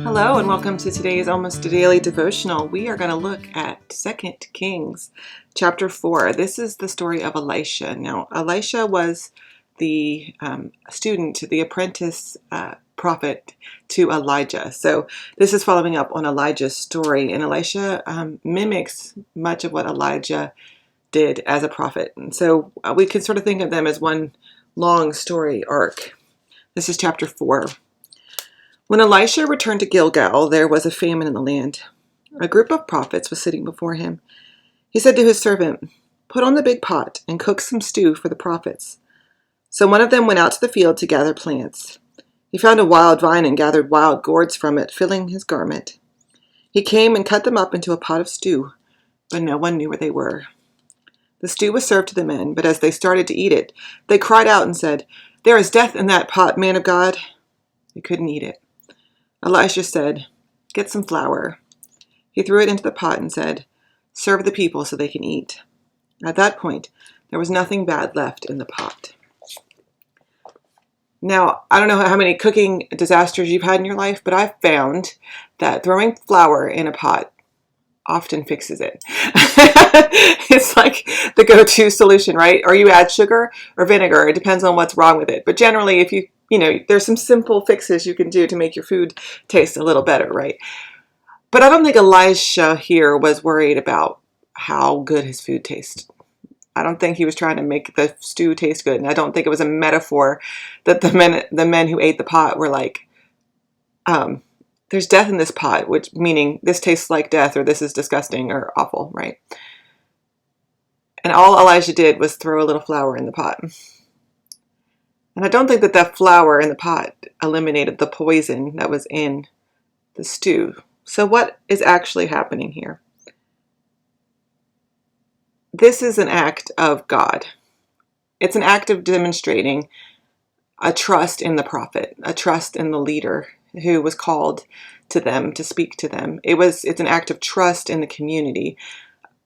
Hello and welcome to today's Almost a Daily Devotional. We are going to look at 2 Kings chapter 4. This is the story of Elisha. Now, Elisha was the student, the apprentice prophet to Elijah. So this is following up on Elijah's story, and Elisha mimics much of what Elijah did as a prophet. And so we can sort of think of them as one long story arc. This is chapter 4. When Elisha returned to Gilgal, there was a famine in the land. A group of prophets was sitting before him. He said to his servant, "Put on the big pot and cook some stew for the prophets." So one of them went out to the field to gather plants. He found a wild vine and gathered wild gourds from it, filling his garment. He came and cut them up into a pot of stew, but no one knew where they were. The stew was served to the men, but as they started to eat it, they cried out and said, "There is death in that pot, man of God." They couldn't eat it. Elisha said, "Get some flour." He threw it into the pot and said, "Serve the people so they can eat." At that point, there was nothing bad left in the pot. Now, I don't know how many cooking disasters you've had in your life, but I've found that throwing flour in a pot often fixes it. It's like the go-to solution, right? Or you add sugar or vinegar. It depends on what's wrong with it. But generally, if there's some simple fixes you can do to make your food taste a little better, right? But I don't think Elisha here was worried about how good his food tastes. I don't think he was trying to make the stew taste good. And I don't think it was a metaphor that the men who ate the pot were like, there's death in this pot, which meaning this tastes like death or this is disgusting or awful, right? And all Elisha did was throw a little flour in the pot. And I don't think that that flour in the pot eliminated the poison that was in the stew. So what is actually happening here? This is an act of God. It's an act of demonstrating a trust in the prophet, a trust in the leader who was called to them to speak to them. It's an act of trust in the community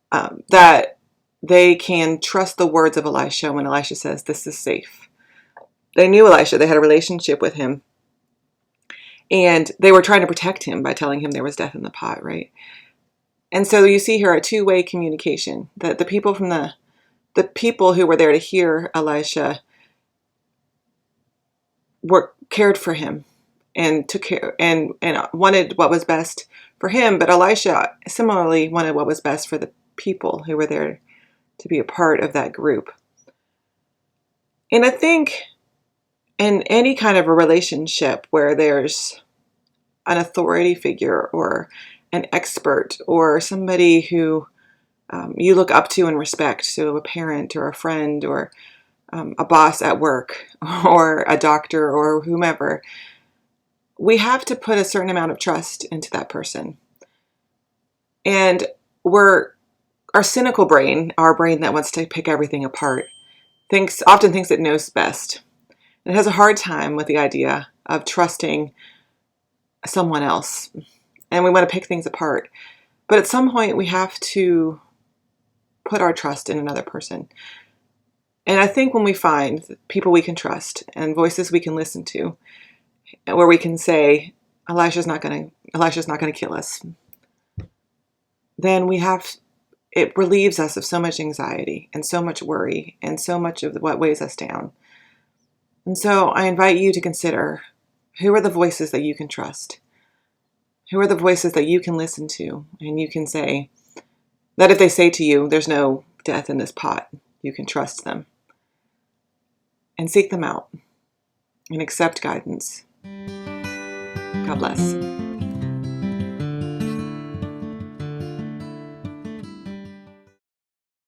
that they can trust the words of Elisha when Elisha says this is safe. They knew Elisha. They had a relationship with him. And they were trying to protect him by telling him there was death in the pot, right? And so you see here a two-way communication. That the people from the people who were there to hear Elisha cared for him and took care and wanted what was best for him. But Elisha similarly wanted what was best for the people who were there to be a part of that group. And I think in any kind of a relationship where there's an authority figure or an expert or somebody who you look up to and respect, so a parent or a friend or a boss at work or a doctor or whomever, we have to put a certain amount of trust into that person. And our cynical brain, our brain that wants to pick everything apart, often thinks it knows best. It has a hard time with the idea of trusting someone else. And we want to pick things apart. But at some point, we have to put our trust in another person. And I think when we find people we can trust and voices we can listen to, where we can say, Elisha's not going to kill us, then it relieves us of so much anxiety and so much worry and so much of what weighs us down. And so I invite you to consider, who are the voices that you can trust? Who are the voices that you can listen to? And you can say that if they say to you, there's no death in this pot, you can trust them. And seek them out and accept guidance. God bless.